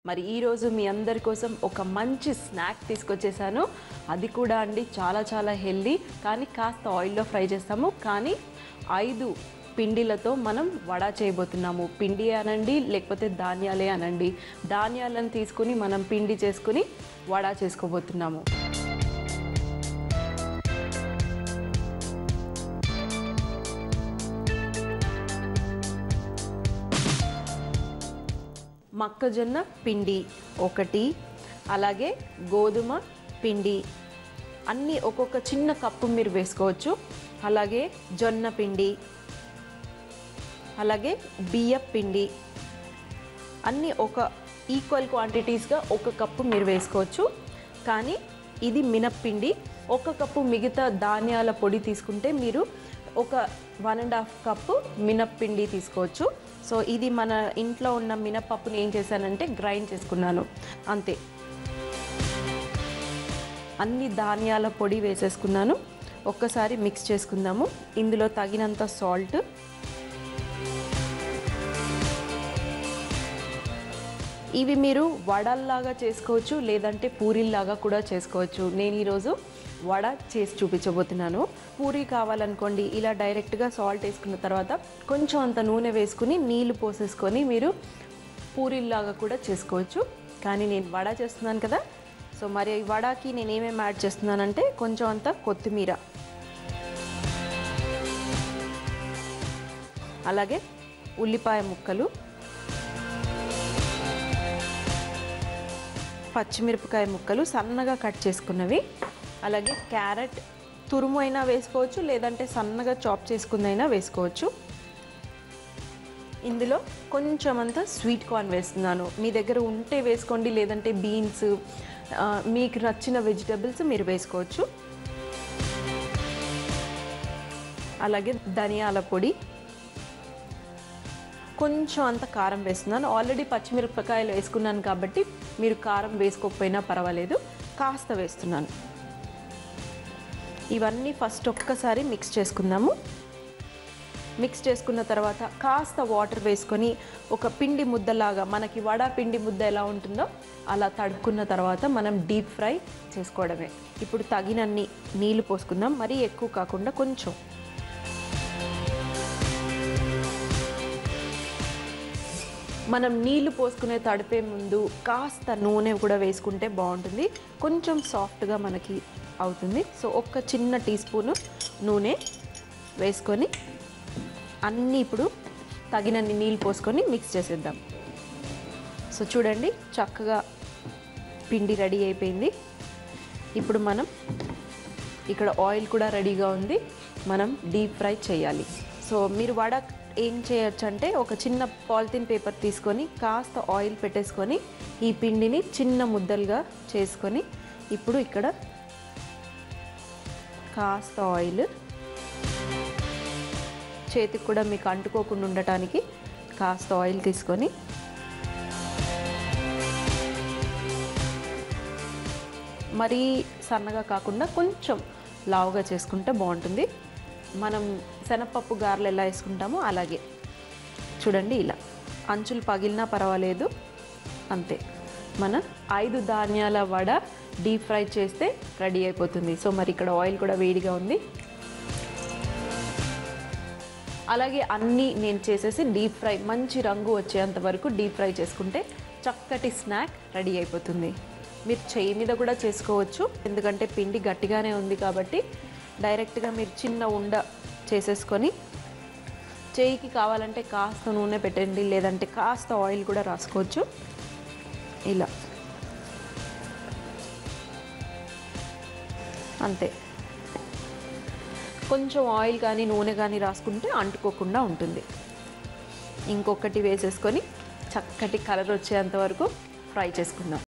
మరి ఈ రోజు మీ అందరి కోసం ఒక మంచి స్నాక్ తీసుకొచ్చేసాను. అది కూడా అండి చాలా హెల్దీ, కానీ కాస్త ఆయిల్లో ఫ్రై చేస్తాము. కానీ 5 పిండిలతో మనం వడ చేయబోతున్నాము. పిండి అనండి లేకపోతే ధాన్యాలే అనండి, ధాన్యాలను తీసుకుని మనం పిండి చేసుకుని వడ చేసుకోబోతున్నాము. మొక్కజొన్న పిండి 1, అలాగే గోధుమ పిండి అన్నీ ఒక్కొక్క చిన్న కప్పు మీరు వేసుకోవచ్చు. అలాగే జొన్న పిండి, అలాగే బియ్యం పిండి అన్నీ ఒక ఈక్వల్ క్వాంటిటీస్గా 1 కప్పు మీరు వేసుకోవచ్చు. కానీ ఇది మినప్పిండి, 1 కప్పు మిగతా ధాన్యాల పొడి తీసుకుంటే మీరు ఒక 1.5 కప్పు మినప్పిండి తీసుకోవచ్చు. సో ఇది మన ఇంట్లో ఉన్న మినపప్పుని ఏం చేశానంటే గ్రైండ్ చేసుకున్నాను అంతే. అన్ని ధాన్యాల పొడి వేసేసుకున్నాను. ఒక్కసారి మిక్స్ చేసుకుందాము. ఇందులో తగినంత సాల్ట్, ఇవి మీరు వడల్లాగా చేసుకోవచ్చు, లేదంటే పూరీల్లాగా కూడా చేసుకోవచ్చు. నేను ఈరోజు వడ చేసి చూపించబోతున్నాను. పూరీ కావాలనుకోండి, ఇలా డైరెక్ట్గా సాల్ట్ వేసుకున్న తర్వాత కొంచెం అంత నూనె వేసుకుని నీళ్లు పోసేసుకొని మీరు పూరీల్లాగా కూడా చేసుకోవచ్చు. కానీ నేను వడ చేస్తున్నాను కదా, సో మరి ఈ వడకి నేను ఏమేమి యాడ్ చేస్తున్నానంటే కొంచెం అంత కొత్తిమీర, అలాగే ఉల్లిపాయ ముక్కలు, పచ్చిమిరపకాయ ముక్కలు సన్నగా కట్ చేసుకున్నవి, అలాగే క్యారెట్ తురుము అయినా వేసుకోవచ్చు, లేదంటే సన్నగా చాప్ చేసుకుందైనా వేసుకోవచ్చు. ఇందులో కొంచెం అంత స్వీట్ కార్న్ వేస్తున్నాను. మీ దగ్గర ఉంటే వేసుకోండి, లేదంటే బీన్స్, మీకు నచ్చిన వెజిటబుల్స్ మీరు వేసుకోవచ్చు. అలాగే ధనియాల పొడి, కొంచెం అంత కారం వేస్తున్నాను. ఆల్రెడీ పచ్చిమిరపకాయలు వేసుకున్నాను కాబట్టి మీరు కారం వేసుకోకపోయినా పర్వాలేదు, కాస్త వేస్తున్నాను. ఇవన్నీ ఫస్ట్ ఒక్కసారి మిక్స్ చేసుకుందాము. మిక్స్ చేసుకున్న తర్వాత కాస్త వాటర్ వేసుకొని ఒక పిండి ముద్దలాగా, మనకి వడ పిండి ముద్ద ఎలా ఉంటుందో అలా తడుపుకున్న తర్వాత మనం డీప్ ఫ్రై చేసుకోవడమే. ఇప్పుడు తగినన్ని నీళ్లు పోసుకుందాం, మరీ ఎక్కువ కాకుండా కొంచెం. మనం నీళ్లు పోసుకునే తడిపే ముందు కాస్త నూనె కూడా వేసుకుంటే బాగుంటుంది, కొంచెం సాఫ్ట్గా మనకి అవుతుంది. సో ఒక చిన్న టీ స్పూను నూనె వేసుకొని అన్నీ ఇప్పుడు తగినన్ని నీళ్ళు పోసుకొని మిక్స్ చేసేద్దాం. సో చూడండి, చక్కగా పిండి రెడీ అయిపోయింది. ఇప్పుడు మనం ఇక్కడ ఆయిల్ కూడా రెడీగా ఉంది, మనం డీప్ ఫ్రై చేయాలి. సో మీరు వడ ఏం చేయొచ్చు అంటే ఒక చిన్న పాలిథిన్ పేపర్ తీసుకొని కాస్త ఆయిల్ పెట్టేసుకొని ఈ పిండిని చిన్న ముద్దలుగా చేసుకొని, ఇప్పుడు ఇక్కడ కాస్త ఆయిల్, చేతికి కూడా మీకు అంటుకోకుండా ఉండటానికి కాస్త ఆయిల్ తీసుకొని మరీ సన్నగా కాకుండా కొంచెం లావుగా చేసుకుంటే బాగుంటుంది. మనం శనగపప్పు గారెలు ఎలా వేసుకుంటామో అలాగే చూడండి, ఇలా అంచులు పగిలినా పర్వాలేదు, అంతే. మన 5 ధాన్యాల వడ డీప్ ఫ్రై చేస్తే రెడీ అయిపోతుంది. సో మరి ఇక్కడ ఆయిల్ కూడా వేడిగా ఉంది. అలాగే అన్నీ నేను చేసేసి డీప్ ఫ్రై మంచి రంగు వచ్చేంత వరకు డీప్ ఫ్రై చేసుకుంటే చక్కటి స్నాక్ రెడీ అయిపోతుంది. మీరు చెయ్యి మీద కూడా చేసుకోవచ్చు, ఎందుకంటే పిండి గట్టిగానే ఉంది కాబట్టి డైరెక్ట్గా మీరు చిన్న ఉండ చేసేసుకొని చేయికి కావాలంటే కాస్త నూనె పెట్టండి, లేదంటే కాస్త ఆయిల్ కూడా రాసుకోవచ్చు. ఇలా అంతే, కొంచెం ఆయిల్ కానీ నూనె కానీ రాసుకుంటే అంటుకోకుండా ఉంటుంది. ఇంకొకటి వేసేసుకొని చక్కటి కలర్ వచ్చేంత వరకు ఫ్రై చేసుకుందాం.